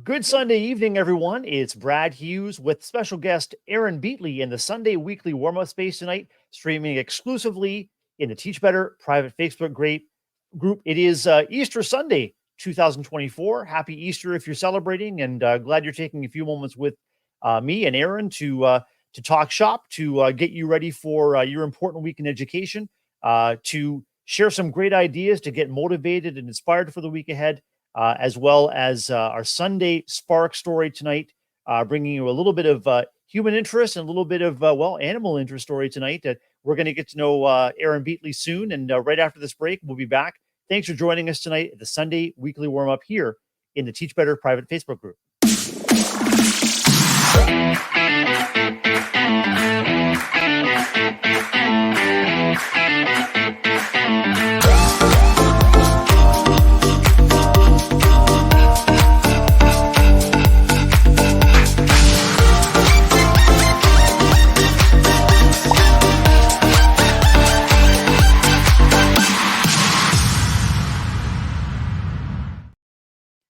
Good Sunday evening, everyone. It's Brad Hughes with special guest Aaron Beighle in the Sunday weekly warm-up space tonight, streaming exclusively in the Teach Better private Facebook group. It is Easter Sunday, 2024. Happy Easter if you're celebrating, and glad you're taking a few moments with me and Aaron to talk shop, to get you ready for your important week in education, to share some great ideas, to get motivated and inspired for the week ahead, as well as our Sunday Spark story tonight, bringing you a little bit of human interest and a little bit of, animal interest story tonight. We're going to get to know Aaron Beighle soon. And right after this break, we'll be back. Thanks for joining us tonight at the Sunday weekly warm up here in the Teach Better private Facebook group.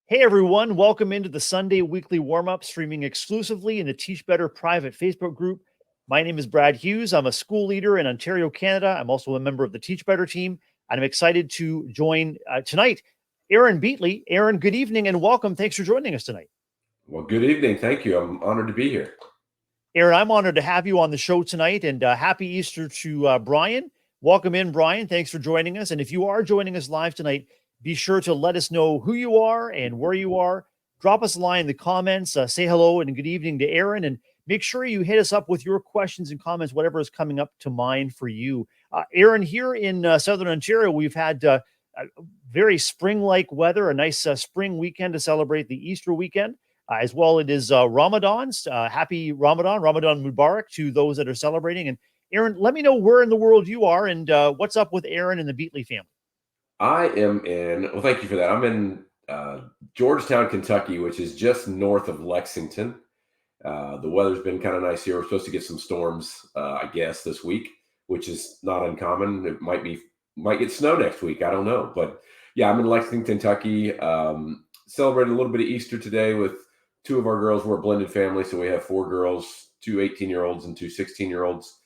Hey everyone, welcome into the Sunday weekly warm-up, streaming exclusively in the Teach Better private Facebook group. My name is Brad Hughes. I'm a school leader in Ontario, Canada. I'm also a member of the Teach Better team, and I'm excited to join tonight Aaron Beighle. Aaron, good evening and welcome. Thanks for joining us tonight. Well, good evening. Thank you. I'm honored to be here. Aaron, I'm honored to have you on the show tonight, and happy Easter to Brian. Welcome in, Brian. Thanks for joining us. And if you are joining us live tonight, be sure to let us know who you are and where you are. Drop us a line in the comments. Say hello and good evening to Aaron, and make sure you hit us up with your questions and comments, whatever is coming up to mind for you. Aaron, here in Southern Ontario, we've had very spring-like weather, a nice spring weekend to celebrate the Easter weekend. As well, it is Ramadan's. Happy Ramadan, Ramadan Mubarak to those that are celebrating. And Aaron, let me know where in the world you are and what's up with Aaron and the Beighle family. Well, thank you for that. I'm in Georgetown, Kentucky, which is just north of Lexington. The weather's been kind of nice here. We're supposed to get some storms, I guess, this week, which is not uncommon. It might get snow next week. I don't know. But yeah, I'm in Lexington, Kentucky. Celebrated a little bit of Easter today with two of our girls. We're a blended family, so we have four girls, two 18-year-olds and two 16-year-olds.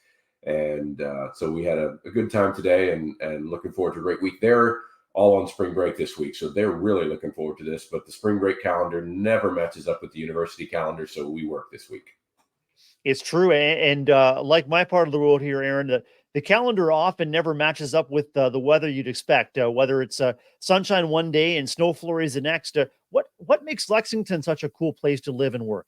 And so we had a good time today and looking forward to a great week. They're all on spring break this week, so they're really looking forward to this. But the spring break calendar never matches up with the university calendar, so we work this week. It's true. And like my part of the world here, Aaron, the calendar often never matches up with the weather you'd expect, whether it's sunshine one day and snow flurries the next. What makes Lexington such a cool place to live and work?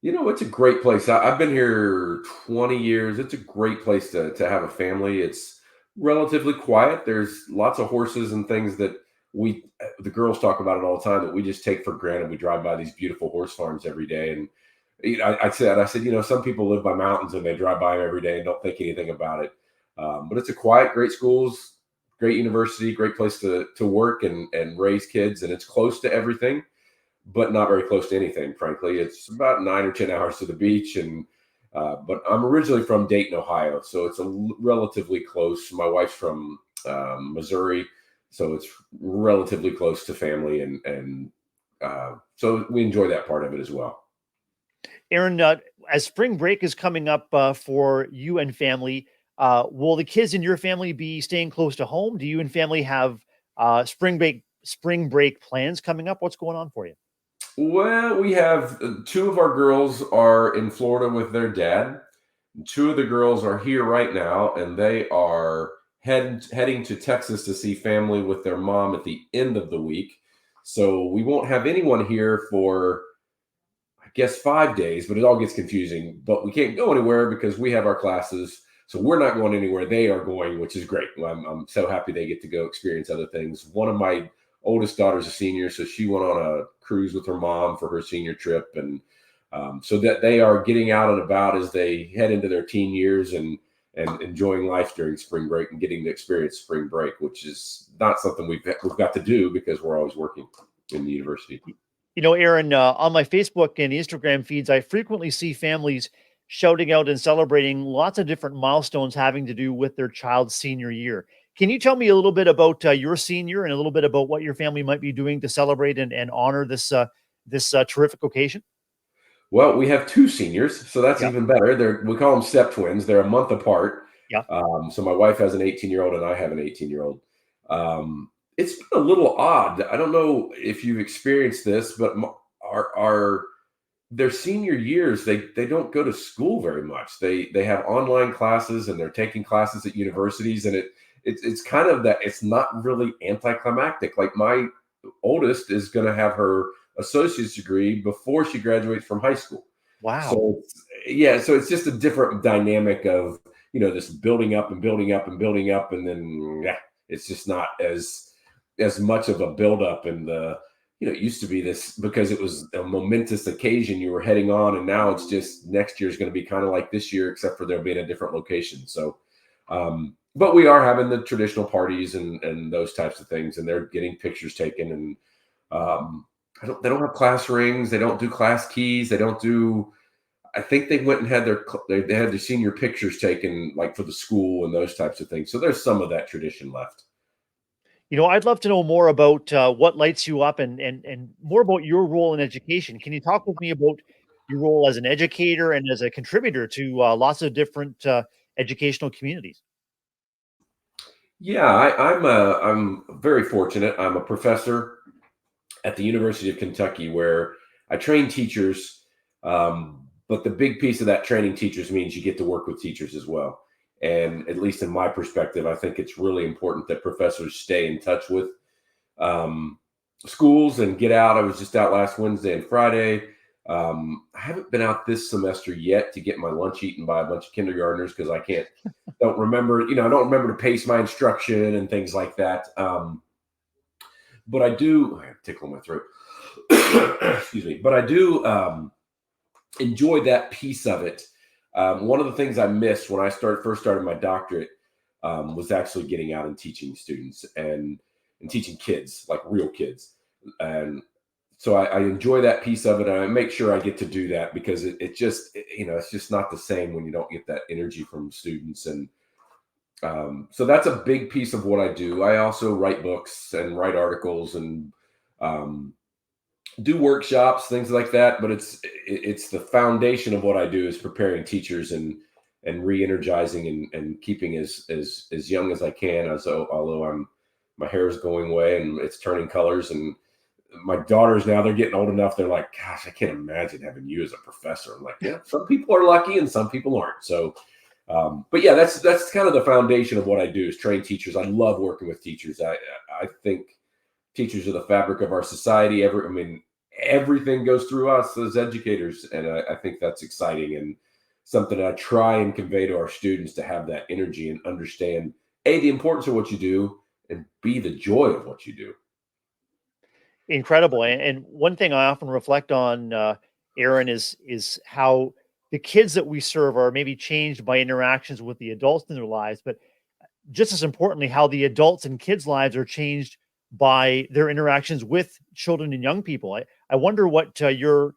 It's a great place. I've been here 20 years. It's a great place to have a family. It's relatively quiet. There's lots of horses and things that the girls talk about it all the time that we just take for granted. We drive by these beautiful horse farms every day. And I said, some people live by mountains and they drive by them every day and don't think anything about it. But it's a quiet, great schools, great university, great place to work and raise kids. And it's close to everything, but not very close to anything, frankly. It's about 9 or 10 hours to the beach. But I'm originally from Dayton, Ohio, so it's relatively close. My wife's from Missouri, so it's relatively close to family. And so we enjoy that part of it as well. Aaron, as spring break is coming up for you and family, will the kids in your family be staying close to home? Do you and family have spring break plans coming up? What's going on for you? Well, we have two of our girls are in Florida with their dad. Two of the girls are here right now, and they are heading to Texas to see family with their mom at the end of the week. So we won't have anyone here for, I guess, 5 days, but it all gets confusing. But we can't go anywhere because we have our classes. So we're not going anywhere. They are going, which is great. I'm so happy they get to go experience other things. One of my oldest daughter's a senior, so she went on a cruise with her mom for her senior trip. And so that they are getting out and about as they head into their teen years and enjoying life during spring break and getting to experience spring break, which is not something we've got to do because we're always working in the university. Aaron, on my Facebook and Instagram feeds, I frequently see families shouting out and celebrating lots of different milestones having to do with their child's senior year. Can you tell me a little bit about your senior and a little bit about what your family might be doing to celebrate and honor this this terrific occasion? Well, we have two seniors, so that's Yeah, even better. We call them step twins. They're a month apart. yeah. So my wife has an 18-year-old and I have an 18-year-old. It's been a little odd. I don't know if you've experienced this, but our their senior years, they don't go to school very much. They have online classes and they're taking classes at universities, and it's kind of that. It's not really anticlimactic. Like my oldest is going to have her associate's degree before she graduates from high school. Wow. So yeah, so it's just a different dynamic of this building up and building up and building up, and then yeah, it's just not as much of a build up. And it used to be this because it was a momentous occasion you were heading on, and now it's just next year is going to be kind of like this year, except for they'll be in a different location. So, but we are having the traditional parties and those types of things, and they're getting pictures taken, and they don't have class rings, they don't do class keys, they don't do. I think they went and had they had their senior pictures taken, like for the school and those types of things. So there's some of that tradition left. I'd love to know more about what lights you up and more about your role in education. Can you talk with me about your role as an educator and as a contributor to lots of different educational communities? Yeah, I'm very fortunate. I'm a professor at the University of Kentucky where I train teachers. But the big piece of that training teachers means you get to work with teachers as well. And at least in my perspective, I think it's really important that professors stay in touch with um, schools and get out. I was just out last Wednesday and Friday. I haven't been out this semester yet to get my lunch eaten by a bunch of kindergartners because don't remember, I don't remember to pace my instruction and things like that. But I do, I have a tickle in my throat. Excuse me. But I do enjoy that piece of it. One of the things I missed when I first started my doctorate was actually getting out and teaching students and teaching kids, like real kids. And so I enjoy that piece of it, and I make sure I get to do that because it's just not the same when you don't get that energy from students. And so that's a big piece of what I do. I also write books and write articles and um, do workshops, things like that. But it's the foundation of what I do is preparing teachers and re-energizing and keeping as young as I can. Although my hair is going away and it's turning colors, and my daughters now they're getting old enough. They're like, gosh, I can't imagine having you as a professor. I'm like, yeah, some people are lucky and some people aren't. So, but yeah, that's kind of the foundation of what I do is train teachers. I love working with teachers. I think teachers are the fabric of our society. Everything goes through us as educators, and I think that's exciting and something that I try and convey to our students to have that energy and understand the importance of what you do, and B, the joy of what you do. Incredible. And one thing I often reflect on, Aaron, is how the kids that we serve are maybe changed by interactions with the adults in their lives, but just as importantly, how the adults and kids' lives are changed by their interactions with children and young people. I wonder what your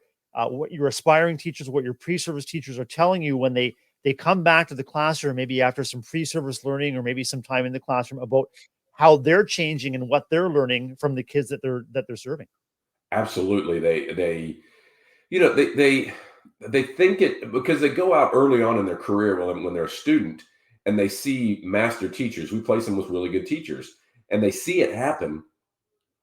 aspiring teachers, what your pre-service teachers are telling you when they come back to the classroom, maybe after some pre-service learning or maybe some time in the classroom, about how they're changing and what they're learning from the kids that they're serving. Absolutely, they think it because they go out early on in their career when they're a student and they see master teachers. We place them with really good teachers, and they see it happen,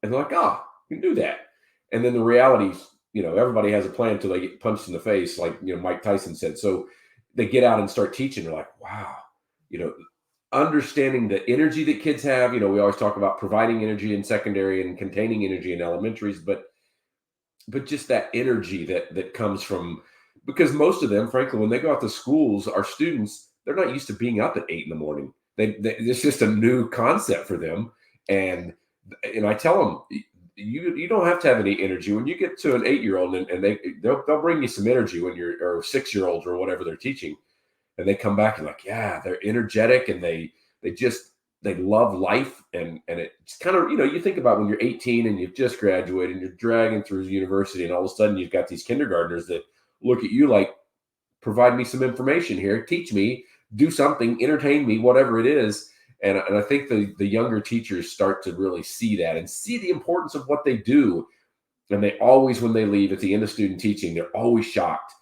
and they're like, "Oh, you can do that." And then the reality is, everybody has a plan until they get punched in the face, like Mike Tyson said. So they get out and start teaching. They're like, "Wow," you know, understanding the energy that kids have. We always talk about providing energy in secondary and containing energy in elementaries, but just that energy that comes from because most of them, frankly, when they go out to schools, our students, they're not used to being up at 8 in the morning. It's just a new concept for them, and I tell them you don't have to have any energy when you get to an 8-year-old, and they'll bring you some energy when you're or 6-year-olds or whatever they're teaching, and they come back and like, yeah, they're energetic and they love life. And it's kind of, you think about when you're 18 and you've just graduated and you're dragging through university, and all of a sudden you've got these kindergartners that look at you like, provide me some information here, teach me, do something, entertain me, whatever it is. And I think the younger teachers start to really see that and see the importance of what they do. And they always, when they leave at the end of student teaching, they're always shocked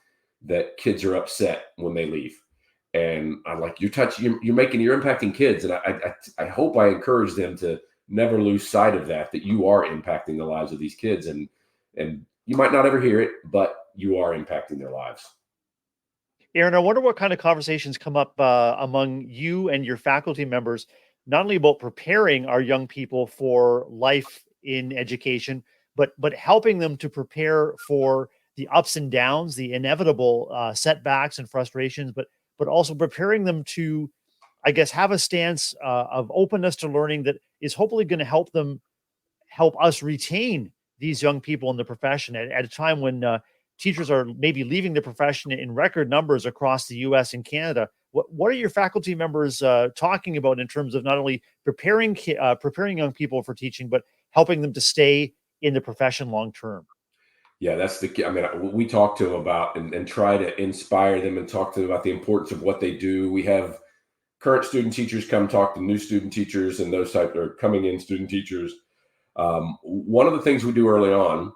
that kids are upset when they leave. And I'm like, you're impacting kids. And I hope I encourage them to never lose sight of that you are impacting the lives of these kids. And you might not ever hear it, but you are impacting their lives. Aaron, I wonder what kind of conversations come up among you and your faculty members, not only about preparing our young people for life in education, but helping them to prepare for the ups and downs, the inevitable setbacks and frustrations, but also preparing them to, I guess, have a stance of openness to learning that is hopefully going to help us retain these young people in the profession at a time when teachers are maybe leaving the profession in record numbers across the U.S. and Canada. What are your faculty members talking about in terms of not only preparing young people for teaching, but helping them to stay in the profession long term? Yeah, that's the key. I mean, we talk to them about and try to inspire them and talk to them about the importance of what they do. We have current student teachers come talk to new student teachers and those type or coming in student teachers. One of the things we do early on,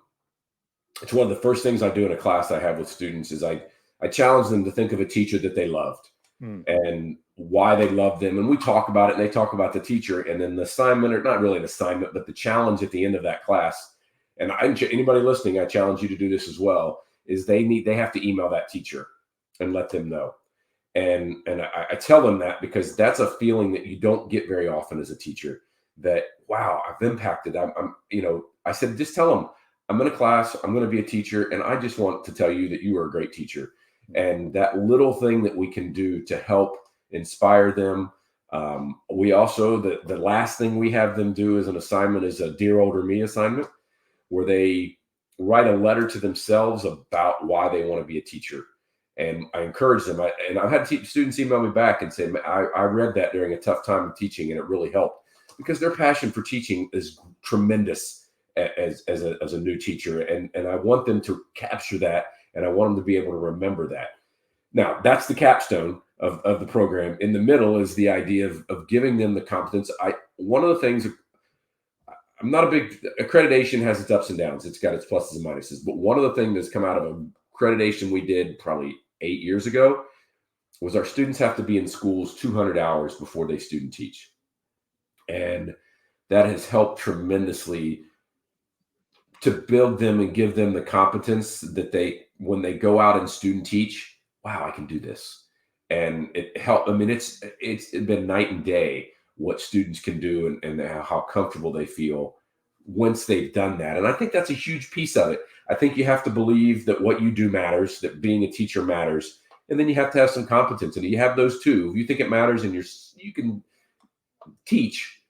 it's one of the first things I do in a class I have with students is I challenge them to think of a teacher that they loved Hmm. and why they love them. And we talk about it and they talk about the teacher and then the assignment, or not really an assignment, but the challenge at the end of that class. And anybody listening, I challenge you to do this as well, is they have to email that teacher and let them know. And I tell them that because that's a feeling that you don't get very often as a teacher, that, wow, I've impacted. I said, just tell them I'm in a class, I'm going to be a teacher. And I just want to tell you that you are a great teacher. And that little thing that we can do to help inspire them. We also, the last thing we have them do as an assignment is a Dear Older Me assignment, where they write a letter to themselves about why they want to be a teacher. And I encourage them. And I've had students email me back and say, I read that during a tough time of teaching and it really helped, because their passion for teaching is tremendous as a new teacher. And I want them to capture that, and I want them to be able to remember that. Now, that's the capstone of the program. In the middle is the idea of giving them the competence. One of the things, I'm not a big, accreditation has its ups and downs. It's got its pluses and minuses. But one of the things that's come out of accreditation we did probably 8 years ago was our students have to be in schools 200 hours before they student teach. And that has helped tremendously to build them and give them the competence that when they go out and student teach, wow, I can do this. And it helped. I mean, it's been night and day what students can do and how comfortable they feel once they've done that. And I think that's a huge piece of it. I think you have to believe that what you do matters, that being a teacher matters. And then you have to have some competence. And you have those two. If you think it matters and you can teach,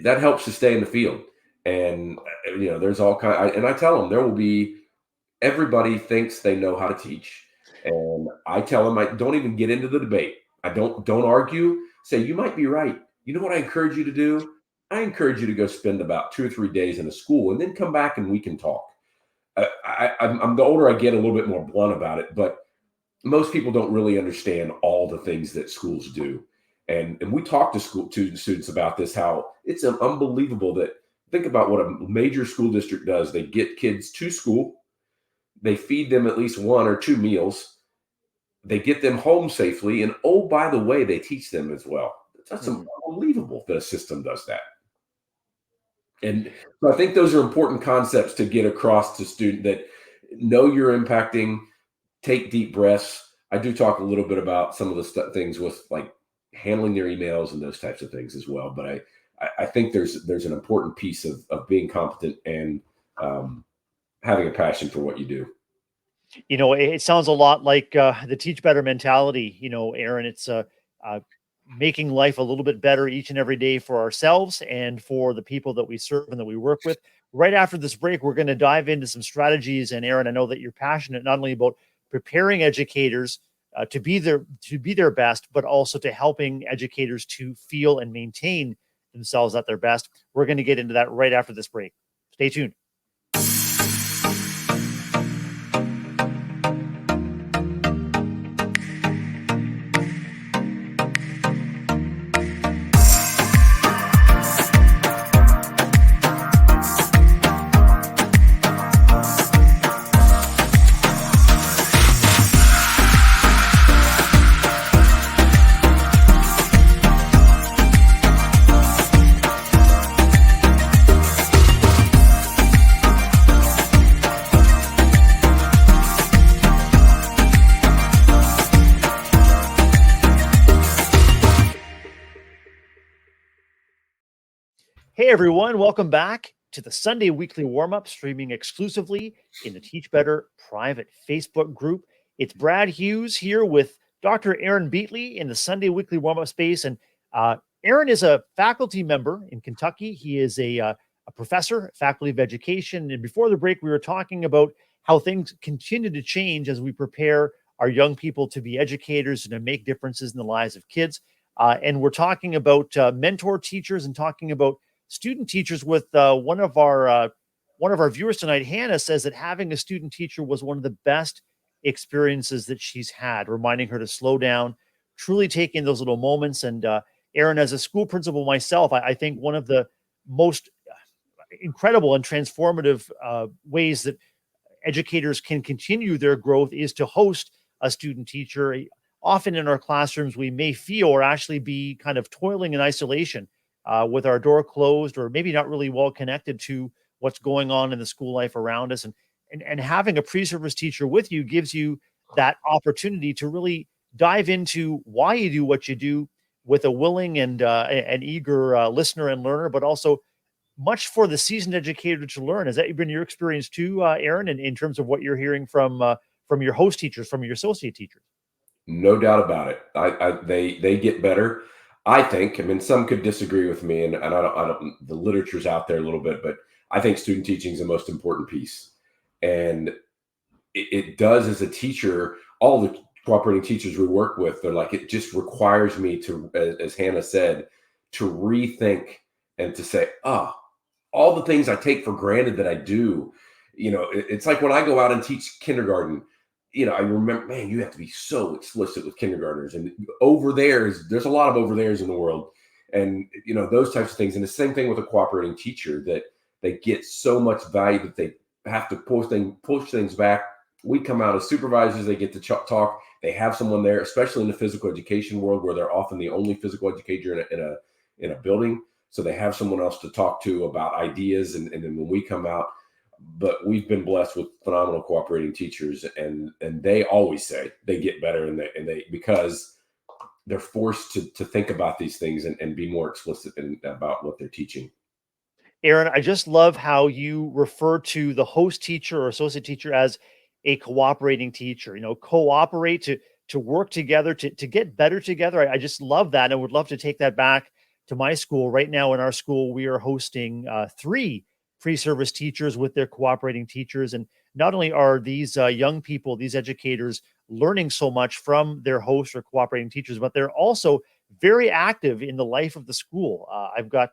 that helps to stay in the field. And, there's all and I tell them there will be, everybody thinks they know how to teach. And I tell them, I don't even get into the debate. I don't argue, say, you might be right. You know what I encourage you to do? I encourage you to go spend about 2 or 3 days in a school and then come back and we can talk. I'm the older I get, a little bit more blunt about it, but most people don't really understand all the things that schools do. And we talk to students about this, how it's unbelievable that, think about what a major school district does. They get kids to school, they feed them at least 1 or 2 meals, they get them home safely, and oh, by the way, they teach them as well. That's unbelievable that a system does that. And so I think those are important concepts to get across to students, that know you're impacting, take deep breaths. I do talk a little bit about some of the things with like handling their emails and those types of things as well. But I think there's an important piece of being competent and having a passion for what you do. It sounds a lot like the teach better mentality, Aaron. It's making life a little bit better each and every day for ourselves and for the people that we serve and that we work with. Right after this break, we're going to dive into some strategies. And Aaron, I know that you're passionate not only about preparing educators to be their best, but also to helping educators to feel and maintain themselves at their best. We're going to get into that right after this break. Stay tuned. Hey everyone, welcome back to the Sunday Weekly Warm-Up, streaming exclusively in the Teach Better private Facebook group. It's Brad Hughes here with Dr. Aaron Beighle in the Sunday Weekly Warm-Up space. And Aaron is a faculty member in Kentucky. He is a professor, faculty of education. And before the break, we were talking about how things continue to change as we prepare our young people to be educators and to make differences in the lives of kids. And we're talking about mentor teachers and talking about student teachers with one of our viewers tonight. Hannah says that having a student teacher was one of the best experiences that she's had, reminding her to slow down, truly take in those little moments. And Aaron, as a school principal myself, I think one of the most incredible and transformative ways that educators can continue their growth is to host a student teacher. Often in our classrooms, we may feel or actually be kind of toiling in isolation with our door closed, or maybe not really well connected to what's going on in the school life around us. And having a pre-service teacher with you gives you that opportunity to really dive into why you do what you do with a willing and an eager listener and learner, but also much for the seasoned educator to learn. Has that been your experience too, Aaron, in terms of what you're hearing from your host teachers, from your associate teachers? No doubt about it. They get better. I think. I mean, some could disagree with me, and I don't. The literature's out there a little bit, but I think student teaching is the most important piece, and it does as a teacher. All the cooperating teachers we work with, they're like, it just requires me to, as Hannah said, to rethink and to say, all the things I take for granted that I do. It's like when I go out and teach kindergarten. I remember, man, you have to be so explicit with kindergartners, and there's a lot of over there's in the world, and those types of things. And the same thing with a cooperating teacher, that they get so much value that they have to push things back. We come out as supervisors, they get to talk. They have someone there, especially in the physical education world, where they're often the only physical educator in a building. So they have someone else to talk to about ideas, and then when we come out. But we've been blessed with phenomenal cooperating teachers, and they always say they get better, and they because they're forced to think about these things and be more explicit about what they're teaching. Aaron, I just love how you refer to the host teacher or associate teacher as a cooperating teacher. Cooperate to work together to get better together. I just love that, and would love to take that back to my school. Right now, in our school, we are hosting three pre-service teachers with their cooperating teachers, and not only are these young people, these educators, learning so much from their hosts or cooperating teachers, but they're also very active in the life of the school. I've got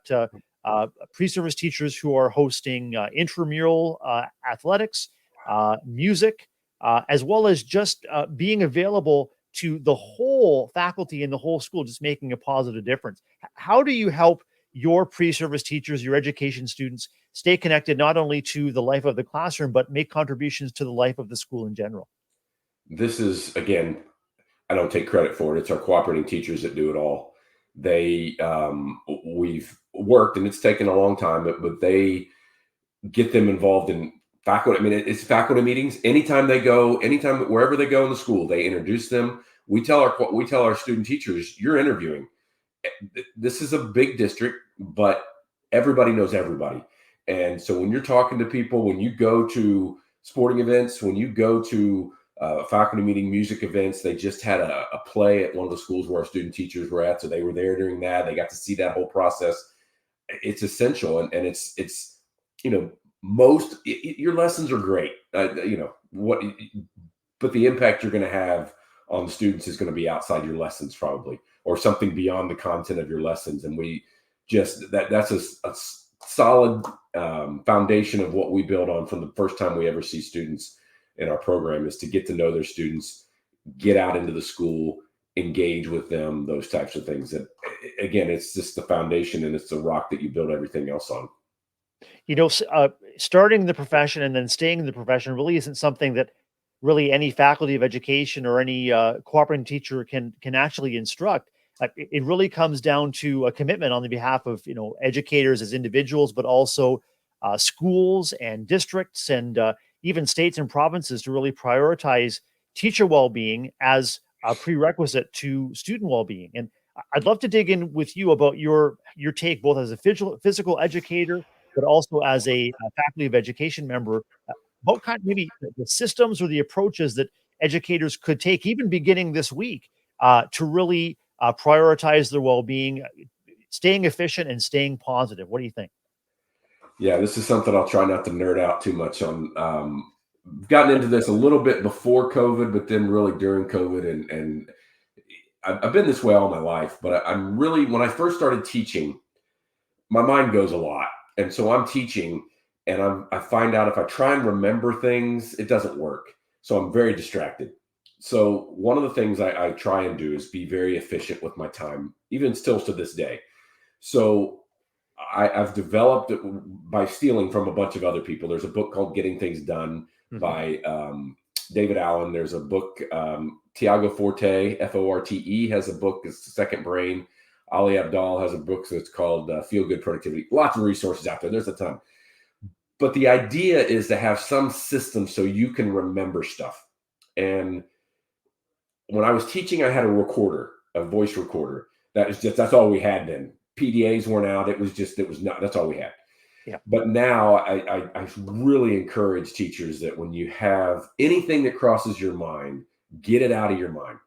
pre-service teachers who are hosting intramural athletics, music, as well as just being available to the whole faculty in the whole school, just making a positive difference. How do you help your pre-service teachers, your education students, stay connected not only to the life of the classroom, but make contributions to the life of the school in general? This is, again, I don't take credit for it. It's our cooperating teachers that do it all. We've worked, and it's taken a long time, but they get them involved in faculty. I mean, it's faculty meetings. Anytime wherever they go in the school, they introduce them. We tell our student teachers, you're interviewing. This is a big district, but everybody knows everybody. And so when you're talking to people, when you go to sporting events, when you go to faculty meeting, music events, they just had a play at one of the schools where our student teachers were at. So they were there during that. They got to see that whole process. It's essential. And it's, your lessons are great, but the impact you're going to have on the students is going to be outside your lessons, probably, or something beyond the content of your lessons. And we just, that's a solid foundation of what we build on from the first time we ever see students in our program, is to get to know their students, get out into the school, engage with them, those types of things. That, again, it's just the foundation, and it's the rock that you build everything else on. Starting the profession and then staying in the profession really isn't something that really any faculty of education or any cooperating teacher can actually instruct. It really comes down to a commitment on the behalf of educators as individuals, but also schools and districts and even states and provinces to really prioritize teacher well-being as a prerequisite to student well-being. And I'd love to dig in with you about your take, both as a physical educator, but also as a faculty of education member, about kind of maybe the systems or the approaches that educators could take, even beginning this week, to really prioritize their well-being, staying efficient and staying positive. What do you think? Yeah, this is something I'll try not to nerd out too much on. Gotten into this a little bit before COVID, but then really during COVID, and I've been this way all my life. But I'm really, when I first started teaching, my mind goes a lot, and so I'm teaching, and I find out if I try and remember things, it doesn't work. So I'm very distracted. So one of the things I try and do is be very efficient with my time, even still to this day. So I've developed it by stealing from a bunch of other people. There's a book called Getting Things Done Mhm. by David Allen. There's a book, Tiago Forte, Forte, has a book, it's Second Brain. Ali Abdal has a book that's called Feel Good Productivity. Lots of resources out there. There's a ton. But the idea is to have some system so you can remember stuff. And when I was teaching, I had a recorder, a voice recorder. That's all we had then. PDAs weren't out. It was not, that's all we had. Yeah. But now I really encourage teachers that when you have anything that crosses your mind, get it out of your mind.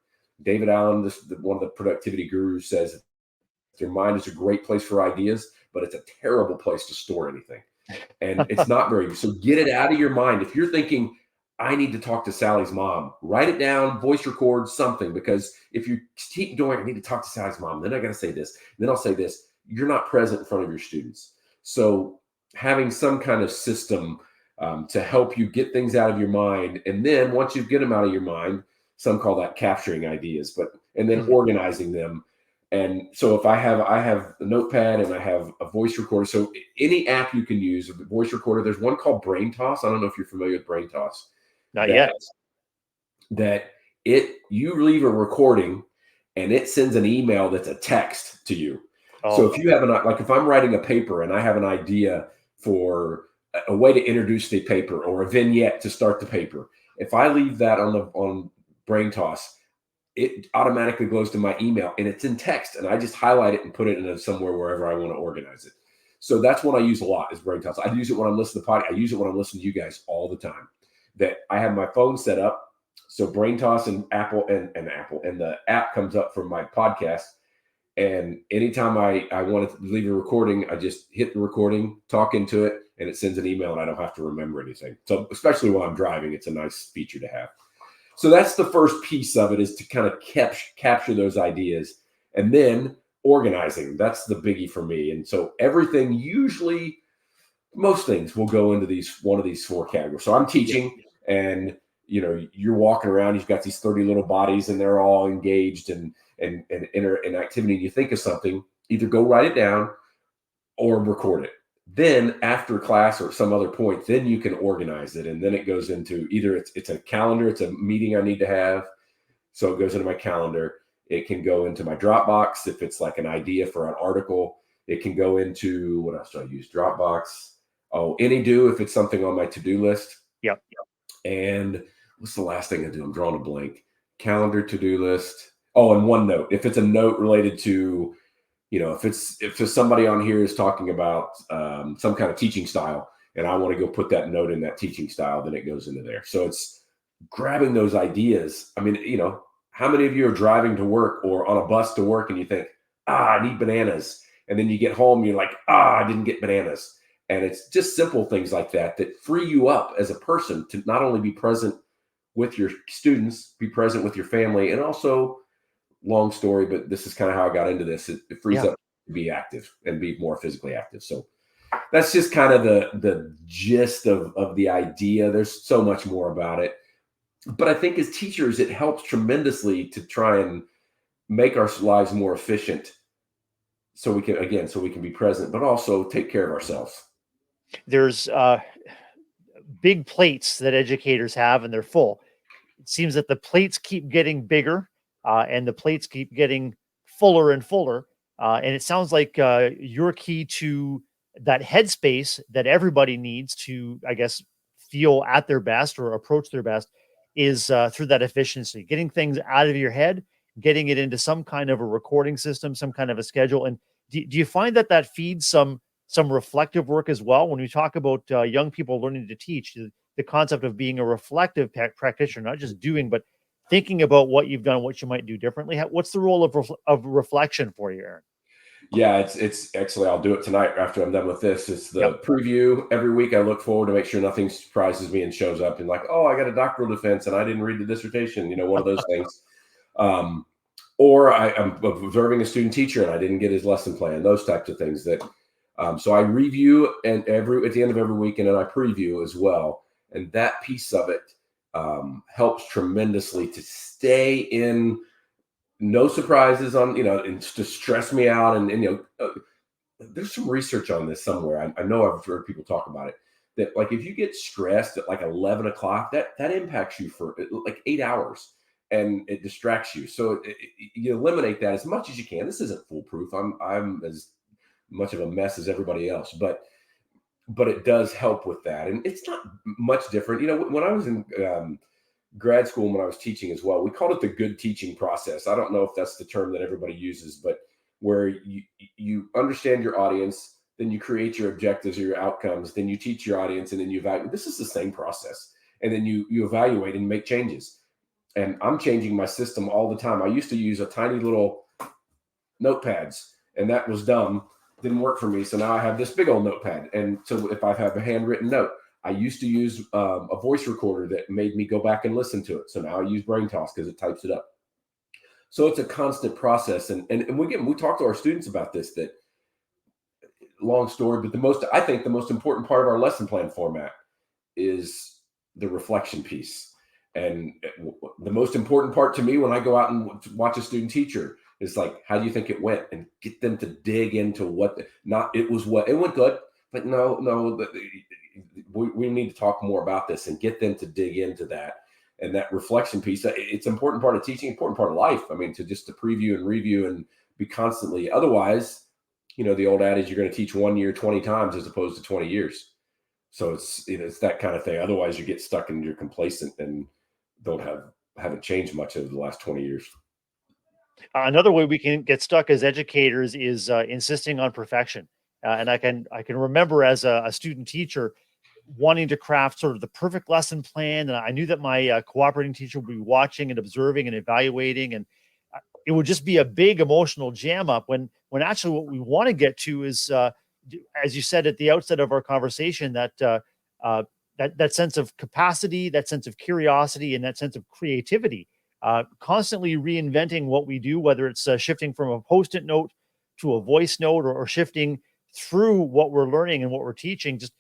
David Allen, one of the productivity gurus, says your mind is a great place for ideas, but it's a terrible place to store anything. And it's not very, so get it out of your mind. If you're thinking, I need to talk to Sally's mom, write it down, voice record something, because if you keep doing, I need to talk to Sally's mom, then I got to say this, then I'll say this, you're not present in front of your students. So having some kind of system to help you get things out of your mind. And then once you get them out of your mind, some call that capturing ideas, and then Mhm. organizing them. And so if I have a notepad and I have a voice recorder, so any app you can use, a voice recorder, there's one called Brain Toss. I don't know if you're familiar with Brain Toss. Not That yet. that it you leave a recording and it sends an email that's a text to you. So Oh, if you have like if I'm writing a paper and I have an idea for a way to introduce the paper or a vignette to start the paper, if I leave that on Brain Toss, it automatically goes to my email and it's in text, and I just highlight it and put it in somewhere wherever I want to organize it. So that's what I use a lot is Brain Toss. I use it when I'm listening to podcast. I use it when I'm listening to you guys all the time. That I have my phone set up, so Brain Toss and Apple and the app comes up from my podcast. And anytime I want to leave a recording, I just hit the recording, talk into it, and it sends an email, and I don't have to remember anything. So especially while I'm driving, it's a nice feature to have. So that's the first piece of it, is to kind of capture those ideas and then organizing. That's the biggie for me. And so everything, usually most things will go into one of these four categories. So I'm yeah. teaching, and you're walking around, you've got these 30 little bodies and they're all engaged and in activity, and you think of something, either go write it down or record it. Then after class or some other point, then you can organize it. And then it goes into either it's a calendar, it's a meeting I need to have. So it goes into my calendar. It can go into my Dropbox if it's like an idea for an article. It can go into, what else do I use? Dropbox. Oh, AnyDo if it's something on my to-do list. Yep. And what's the last thing I do? I'm drawing a blank. Calendar, to-do list. Oh, and OneNote. If it's a note related to, if there's somebody on here is talking about some kind of teaching style, and I want to go put that note in that teaching style, then it goes into there. So it's grabbing those ideas. I mean, how many of you are driving to work or on a bus to work and you think, I need bananas. And then you get home, you're like, I didn't get bananas. And it's just simple things like that free you up as a person to not only be present with your students, be present with your family, and also, long story, but this is kind of how I got into this. It frees Yeah. up to be active and be more physically active. So that's just kind of the gist of the idea. There's so much more about it. But I think as teachers, it helps tremendously to try and make our lives more efficient so we can be present, but also take care of ourselves. There's big plates that educators have, and they're full. It seems that the plates keep getting bigger, and the plates keep getting fuller and fuller. And it sounds like your key to that headspace that everybody needs to, I guess, feel at their best or approach their best is through that efficiency, getting things out of your head getting it into some kind of a recording system, some kind of a schedule. And do you find that that feeds some reflective work as well? When we talk about young people learning to teach, the concept of being a reflective practitioner, not just doing, but thinking about what you've done, what you might do differently. What's the role of reflection for you, Aaron? Yeah, it's actually, I'll do it tonight after I'm done with this. It's Yep. the preview. Every week I look forward to make sure nothing surprises me and shows up and like, oh, I got a doctoral defense and I didn't read the dissertation, one of those things. Um, or I'm observing a student teacher and I didn't get his lesson plan, those types of things that, so I review and at the end of every week, and then I preview as well. And that piece of it helps tremendously to stay in no surprises on, and to stress me out. There's some research on this somewhere. I know I've heard people talk about it, that like if you get stressed at like 11 o'clock, that impacts you for like 8 hours and it distracts you. So you eliminate that as much as you can. This isn't foolproof. I'm as much of a mess as everybody else, but it does help with that. And it's not much different. When I was in grad school, when I was teaching as well, we called it the good teaching process. I don't know if that's the term that everybody uses, but where you understand your audience, then you create your objectives or your outcomes, then you teach your audience, and then you evaluate. This is the same process. And then you evaluate and make changes. And I'm changing my system all the time. I used to use a tiny little notepads, and that was dumb. Didn't work for me. So now I have this big old notepad. And so if I have a handwritten note, I used to use a voice recorder that made me go back and listen to it. So now I use BrainToss because it types it up. So it's a constant process. And we talk to our students about this, that long story, but I think the most important part of our lesson plan format is the reflection piece. And the most important part to me when I go out and watch a student teacher is like, how do you think it went? And get them to dig into it went good, but no, we need to talk more about this and get them to dig into that. And that reflection piece, it's an important part of teaching, important part of life. I mean, to preview and review and be constantly, otherwise, the old adage, you're going to teach 1 year 20 times as opposed to 20 years. So it's that kind of thing. Otherwise you get stuck and you're complacent and haven't changed much over the last 20 years. Another way we can get stuck as educators is insisting on perfection. And I can remember as a student teacher wanting to craft sort of the perfect lesson plan, and I knew that my cooperating teacher would be watching and observing and evaluating, and it would just be a big emotional jam up. When actually what we want to get to is, as you said at the outset of our conversation, that sense of capacity, that sense of curiosity, and that sense of creativity. Constantly reinventing what we do, whether it's shifting from a post-it note to a voice note, or shifting through what we're learning and what we're teaching. Just,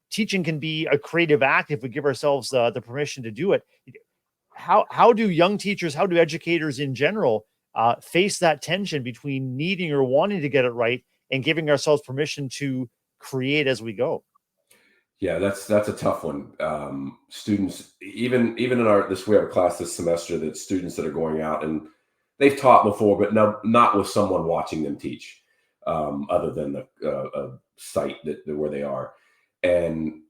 teaching can be a creative act if we give ourselves the permission to do it. How do young teachers, how do educators in general face that tension between needing or wanting to get it right and giving ourselves permission to create as we go? Yeah, that's a tough one. Students, even in we have a class this semester that students that are going out and they've taught before, but not with someone watching them teach, other than a site where they are. And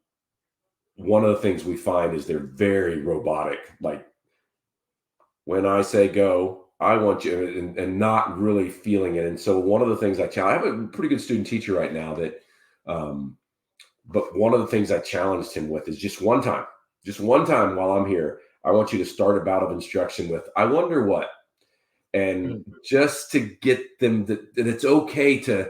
one of the things we find is they're very robotic. Like, when I say go, I want you, and not really feeling it. And so one of the things I have a pretty good student teacher right now that, but one of the things I challenged him with is just one time while I'm here, I want you to start a bout of instruction with, I wonder what, and just to get them that it's okay to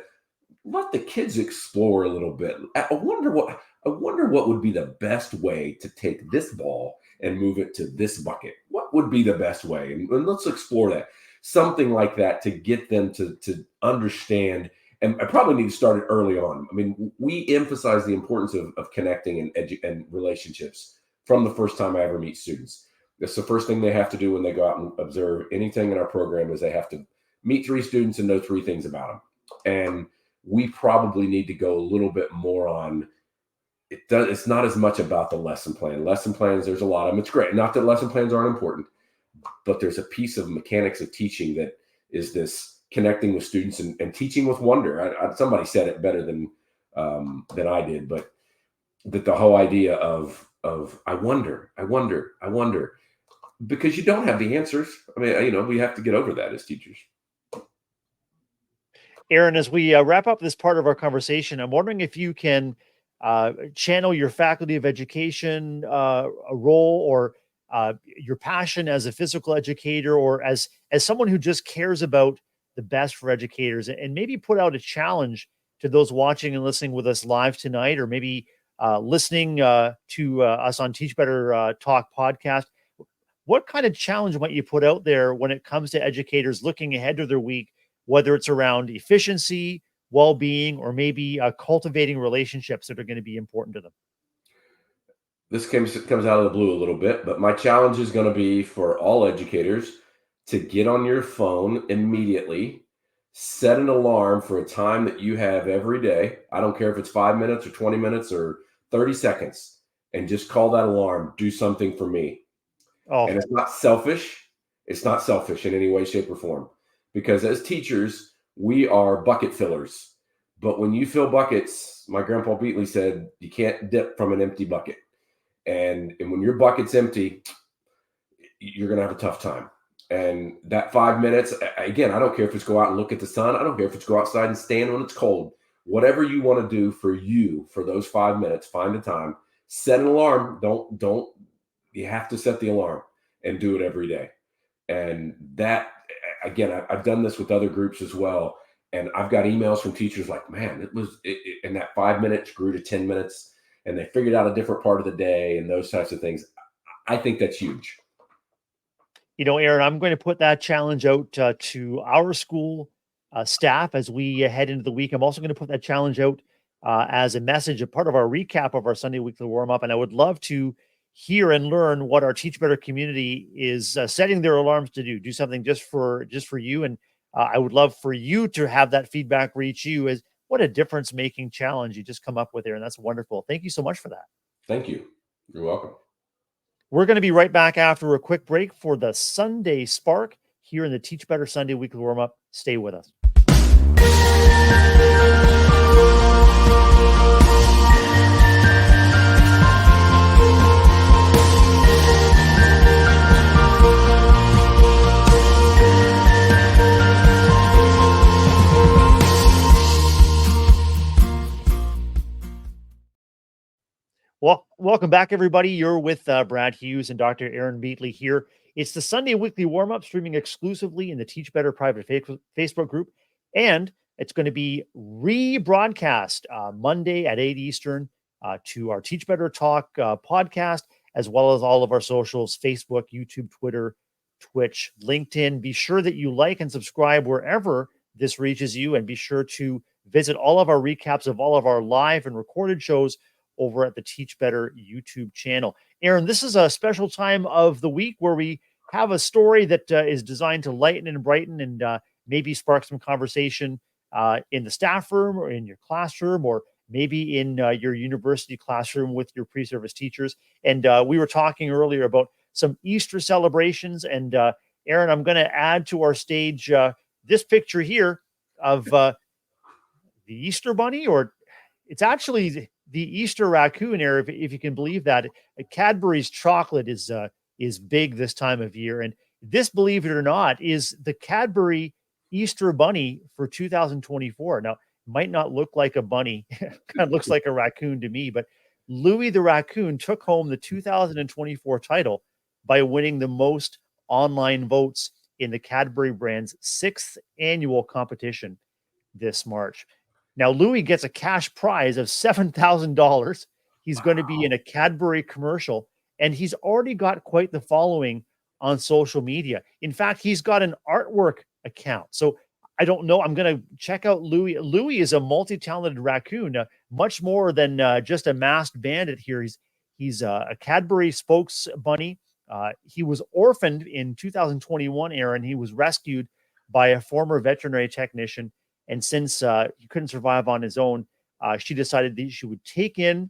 let the kids explore a little bit. I wonder what would be the best way to take this ball and move it to this bucket. What would be the best way? And let's explore that. Something like that to get them to understand. And I probably need to start it early on. I mean, we emphasize the importance of connecting and relationships from the first time I ever meet students. That's the first thing they have to do when they go out and observe anything in our program, is they have to meet 3 students and know 3 things about them. And we probably need to go a little bit more on it. It's not as much about the lesson plan. Lesson plans, there's a lot of them. It's great. Not that lesson plans aren't important, but there's a piece of mechanics of teaching that is this connecting with students and teaching with wonder. Somebody said it better than I did, but that the whole idea of I wonder. Because you don't have the answers. I mean, we have to get over that as teachers. Aaron, as we wrap up this part of our conversation, I'm wondering if you can channel your faculty of education a role, or your passion as a physical educator, or as someone who just cares about the best for educators, and maybe put out a challenge to those watching and listening with us live tonight, or maybe listening to us on Teach Better Talk podcast. What kind of challenge might you put out there when it comes to educators looking ahead to their week, whether it's around efficiency, well-being, or maybe cultivating relationships that are going to be important to them? This comes out of the blue a little bit, but my challenge is going to be for all educators to get on your phone immediately, set an alarm for a time that you have every day. I don't care if it's 5 minutes or 20 minutes or 30 seconds, and just call that alarm, do something for me. Oh, And it's not selfish. It's not selfish in any way, shape, or form. Because as teachers, we are bucket fillers. But when you fill buckets, my grandpa Beighle said, you can't dip from an empty bucket. And when your bucket's empty, you're going to have a tough time. And that 5 minutes, again, I don't care if it's go out and look at the sun. I don't care if it's go outside and stand when it's cold. Whatever you want to do for you for those 5 minutes, find a time, set an alarm. Don't, you have to set the alarm and do it every day. And that, again, I've done this with other groups as well. And I've got emails from teachers like, man, and that 5 minutes grew to 10 minutes and they figured out a different part of the day and those types of things. I think that's huge. Aaron, I'm going to put that challenge out to our school staff as we head into the week. I'm also going to put that challenge out as a message, a part of our recap of our Sunday weekly warm up. And I would love to hear and learn what our Teach Better community is setting their alarms to do. Do something just for you. And I would love for you to have that feedback reach you as what a difference making challenge you just come up with there. And that's wonderful. Thank you so much for that. Thank you. You're welcome. We're going to be right back after a quick break for the Sunday Spark here in the Teach Better Sunday Weekly Warm Up. Stay with us. Well, welcome back, everybody. You're with Brad Hughes and Dr. Aaron Beighle here. It's the Sunday Weekly Warm Up, streaming exclusively in the Teach Better private Facebook group. And it's going to be rebroadcast Monday at 8 Eastern to our Teach Better Talk podcast, as well as all of our socials: Facebook, YouTube, Twitter, Twitch, LinkedIn. Be sure that you like and subscribe wherever this reaches you. And be sure to visit all of our recaps of all of our live and recorded shows over at the Teach Better YouTube channel. Aaron, this is a special time of the week where we have a story that is designed to lighten and brighten and maybe spark some conversation in the staff room or in your classroom, or maybe in your university classroom with your pre-service teachers. And we were talking earlier about some Easter celebrations. And Aaron, I'm going to add to our stage this picture here of the Easter Bunny, or it's actually the Easter raccoon era, if you can believe that. Cadbury's chocolate is big this time of year, and this, believe it or not, is the Cadbury Easter bunny for 2024. Now, it might not look like a bunny; kind of looks like a raccoon to me. But Louis the raccoon took home the 2024 title by winning the most online votes in the Cadbury brand's 6th annual competition this March. Now, Louis gets a cash prize of $7,000. He's going to be in a Cadbury commercial, and he's already got quite the following on social media. In fact, he's got an artwork account. So I don't know. I'm going to check out Louis. Louis is a multi-talented raccoon, much more than just a masked bandit here. He's a Cadbury spokes bunny. He was orphaned in 2021, Aaron. He was rescued by a former veterinary technician. And since he couldn't survive on his own, she decided that she would take in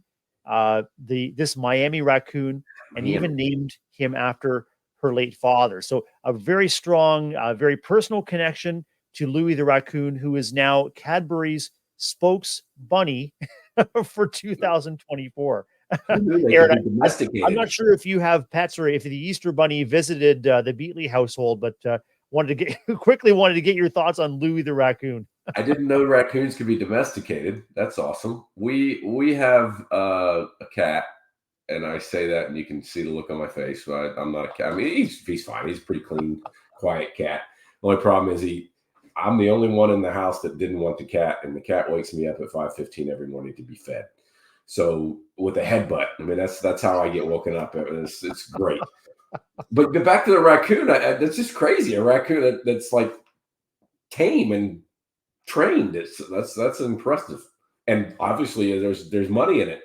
this Miami raccoon and even named him after her late father. So a very strong, very personal connection to Louis the raccoon, who is now Cadbury's spokes bunny for 2024. Who knew they could Aaron, be I'm domesticated? not sure if you have pets or if the Easter Bunny visited the Beighle household, but quickly wanted to get your thoughts on Louie the raccoon. I didn't know raccoons could be domesticated. That's awesome. We have a cat, and I say that, and you can see the look on my face. But I'm not a cat. I mean, he's fine. He's a pretty clean, quiet cat. The only problem is I'm the only one in the house that didn't want the cat, and the cat wakes me up at 5:15 every morning to be fed. So with a headbutt, I mean that's how I get woken up. It's great. But back to the raccoon, that's just crazy. A raccoon that's like tame and trained. That's impressive, and obviously there's money in it.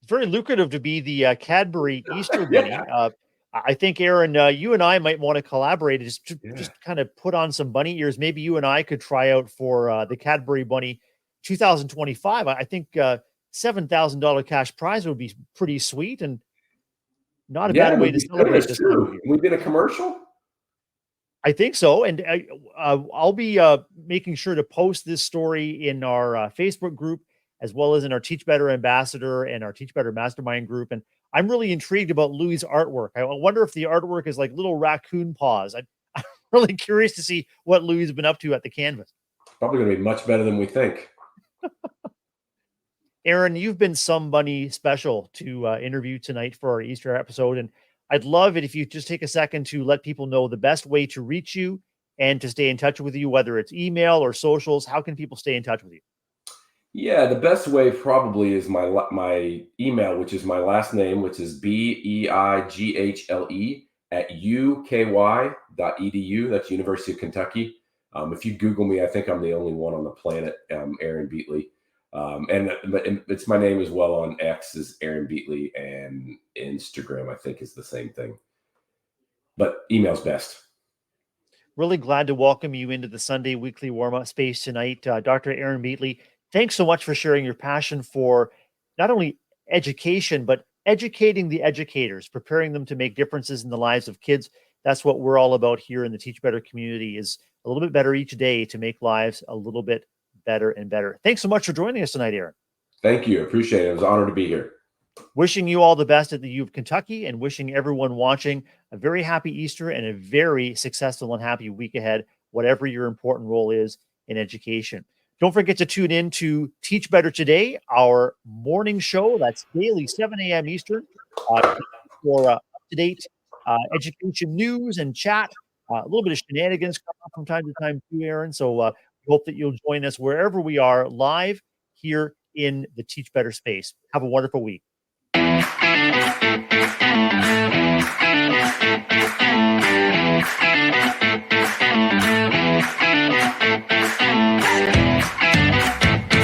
It's very lucrative to be the Cadbury Easter Yeah, Bunny. I think, Aaron, you and I might want to collaborate yeah, just kind of put on some bunny ears. Maybe you and I could try out for the Cadbury Bunny 2025. I think $7,000 cash prize would be pretty sweet and not a yeah. bad way We'd to be famous celebrate this time of too. year. We've been a commercial. I think so. And I'll be making sure to post this story in our Facebook group, as well as in our Teach Better Ambassador and our Teach Better Mastermind group. And I'm really intrigued about Louis' artwork. I wonder if the artwork is like little raccoon paws. I'm really curious to see what Louis has been up to at the canvas. Probably going to be much better than we think. Aaron, you've been somebody special to interview tonight for our Easter episode. And I'd love it if you just take a second to let people know the best way to reach you and to stay in touch with you, whether it's email or socials. How can people stay in touch with you? Yeah, the best way probably is my email, which is my last name, which is Beigle at uky.edu. That's University of Kentucky. If you Google me, I think I'm the only one on the planet, Aaron Beighle. And it's my name as well on X is Aaron Beighle, and Instagram I think is the same thing. But email's best. Really glad to welcome you into the Sunday weekly warm up space tonight. Dr. Aaron Beatley, thanks so much for sharing your passion for not only education, but educating the educators, preparing them to make differences in the lives of kids. That's what we're all about here in the Teach Better community, is a little bit better each day to make lives a little bit better and better. Thanks so much for joining us tonight, Aaron. Thank you. Appreciate it. It was an honor to be here. Wishing you all the best at the U of Kentucky, and wishing everyone watching a very happy Easter and a very successful and happy week ahead, whatever your important role is in education. Don't forget to tune in to Teach Better Today, our morning show. That's daily, 7 a.m. Eastern, for up-to-date education news and chat. A little bit of shenanigans come up from time to time too, Aaron. So we hope that you'll join us wherever we are live here in the Teach Better space. Have a wonderful week.